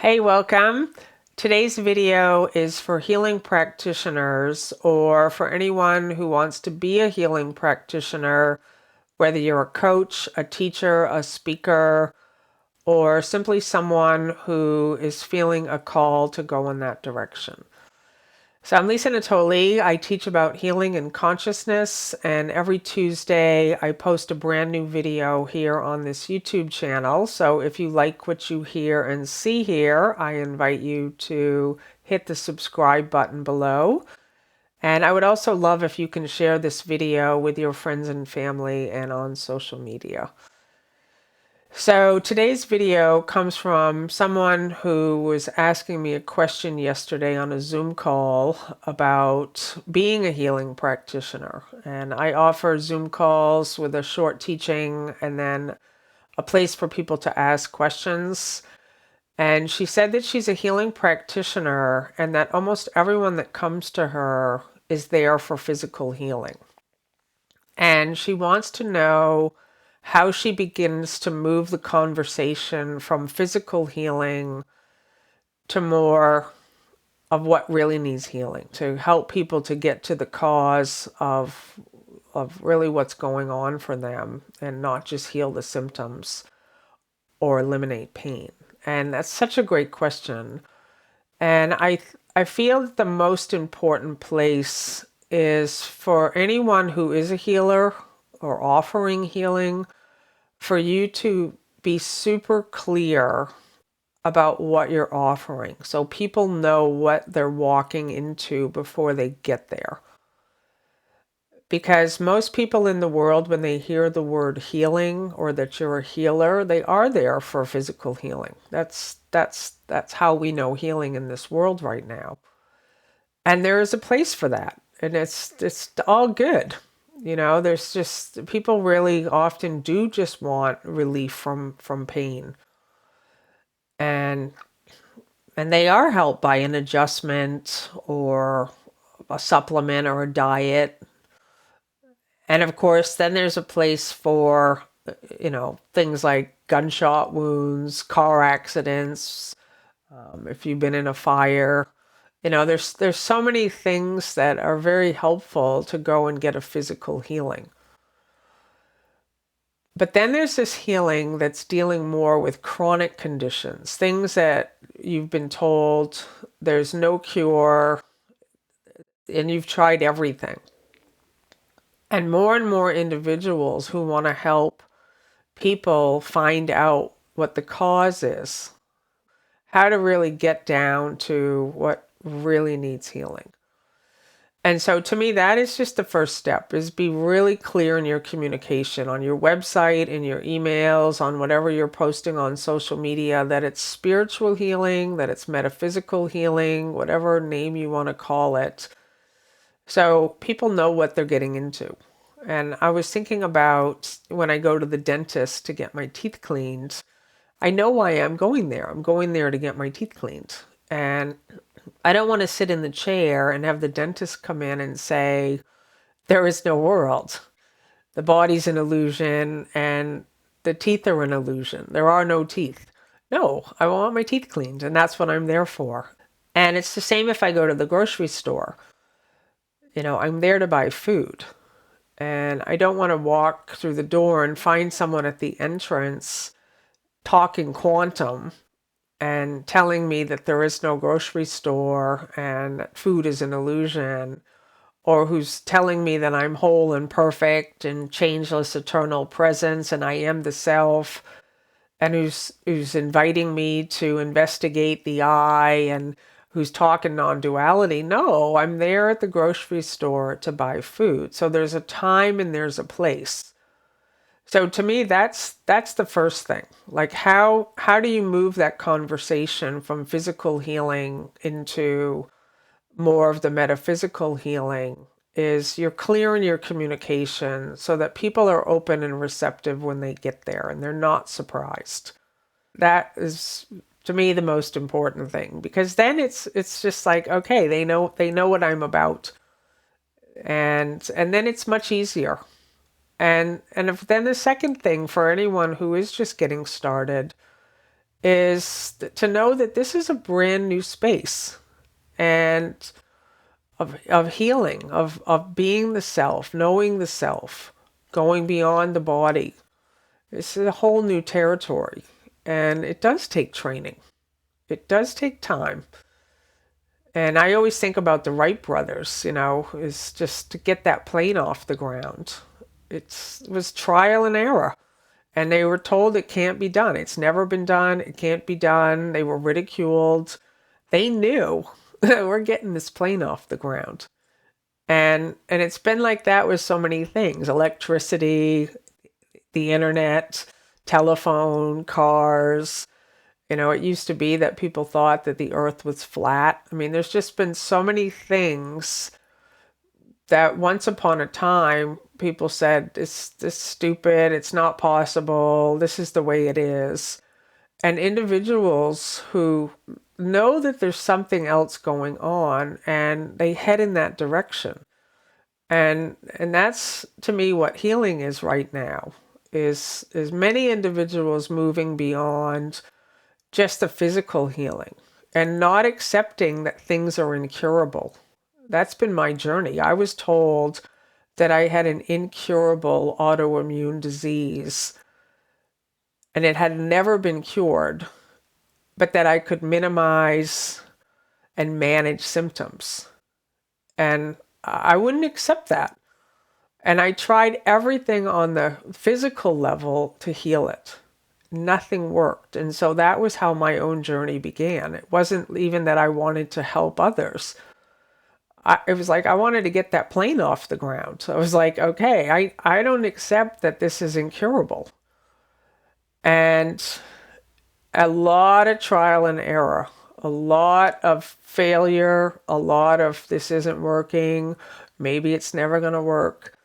Hey, welcome. Today's video is for healing practitioners or for anyone who wants to be a healing practitioner, whether you're a coach, a teacher, a speaker, or simply someone who is feeling a call to go in that direction. So I'm Lisanatoli. I teach about healing and consciousness, and every Tuesday I post a brand new video here on this YouTube channel. So if you like what you hear and see here, I invite you to hit the subscribe button below. And I would also love if you can share this video with your friends and family and on social media. So today's video comes from someone who was asking me a question yesterday on a Zoom call about being a healing practitioner. And I offer Zoom calls with a short teaching and then a place for people to ask questions. And she said that she's a healing practitioner and that almost everyone that comes to her is there for physical healing. And she wants to know how she begins to move the conversation from physical healing to more of what really needs healing, to help people to get to the cause of really what's going on for them and not just heal the symptoms or eliminate pain. And that's such a great question. And I feel that the most important place is for anyone who is a healer or offering healing, for you to be super clear about what you're offering so people know what they're walking into before they get there. Because most people in the world, when they hear the word healing or that you're a healer, they are there for physical healing. That's how we know healing in this world right now. And there is a place for that. And it's all good. You know, there's just people really often do just want relief from pain. And and they are helped by an adjustment or a supplement or a diet. And of course, then there's a place for, things like gunshot wounds, car accidents, if you've been in a fire. There's so many things that are very helpful to go and get a physical healing. But then there's this healing that's dealing more with chronic conditions, things that you've been told there's no cure and you've tried everything. And more individuals who want to help people find out what the cause is, how to really get down to what really needs healing. And so to me, that is just the first step, is be really clear in your communication on your website, in your emails, on whatever you're posting on social media, that it's spiritual healing, that it's metaphysical healing, whatever name you want to call it. So people know what they're getting into. And I was thinking about when I go to the dentist to get my teeth cleaned, I know why I'm going there. I'm going there to get my teeth cleaned. And I don't want to sit in the chair and have the dentist come in and say, there is no world. The body's an illusion and the teeth are an illusion. There are no teeth. No, I want my teeth cleaned, and that's what I'm there for. And it's the same if I go to the grocery store. I'm there to buy food. And I don't want to walk through the door and find someone at the entrance talking quantum and telling me that there is no grocery store and that food is an illusion, or who's telling me that I'm whole and perfect and changeless eternal presence and I am the self, and who's inviting me to investigate the I, and who's talking non-duality. No, I'm there at the grocery store to buy food. So there's a time and there's a place. So to me, that's the first thing. Like how do you move that conversation from physical healing into more of the metaphysical healing, is you're clear in your communication so that people are open and receptive when they get there and they're not surprised. That is, to me, the most important thing, because then it's just like, okay, they know what I'm about, and then it's much easier. And then the second thing for anyone who is just getting started is to know that this is a brand new space and of healing, of being the self, knowing the self, going beyond the body. This is a whole new territory. And it does take training. It does take time. And I always think about the Wright brothers, is just to get that plane off the ground. It was trial and error. And they were told it can't be done. It's never been done. It can't be done. They were ridiculed. They knew we're getting this plane off the ground. And it's been like that with so many things: electricity, the internet, telephone, cars. It used to be that people thought that the earth was flat. I mean, there's just been so many things that once upon a time people said, this stupid, it's not possible, this is the way it is. And individuals who know that there's something else going on and they head in that direction. And that's to me what healing is right now, is many individuals moving beyond just the physical healing and not accepting that things are incurable. That's been my journey. I was told that I had an incurable autoimmune disease and it had never been cured, but that I could minimize and manage symptoms. And I wouldn't accept that. And I tried everything on the physical level to heal it. Nothing worked. And so that was how my own journey began. It wasn't even that I wanted to help others. It was like I wanted to get that plane off the ground. So I was like, okay, I don't accept that this is incurable. And a lot of trial and error, a lot of failure, a lot of this isn't working, maybe it's never going to work.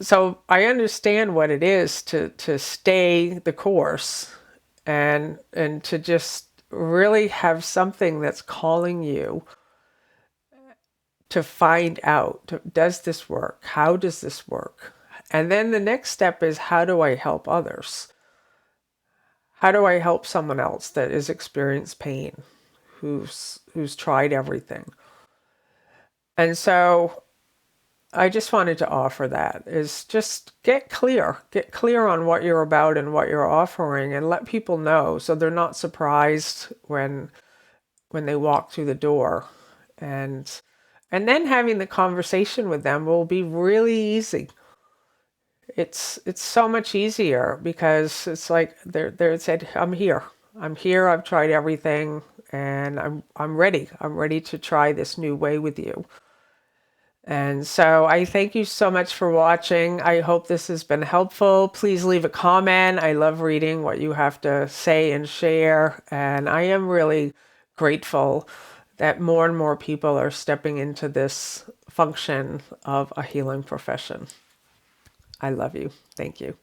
So I understand what it is to stay the course and to just really have something that's calling you to find out, does this work? How does this work? And then the next step is, how do I help others? How do I help someone else that has experienced pain, who's tried everything? And so I just wanted to offer that, is just get clear on what you're about and what you're offering, and let people know so they're not surprised when they walk through the door. And then having the conversation with them will be really easy. It's so much easier because it's like they're said, I'm here. I've tried everything and I'm ready. I'm ready to try this new way with you. And so I thank you so much for watching. I hope this has been helpful. Please leave a comment. I love reading what you have to say and share. And I am really grateful that more and more people are stepping into this function of a healing profession. I love you. Thank you.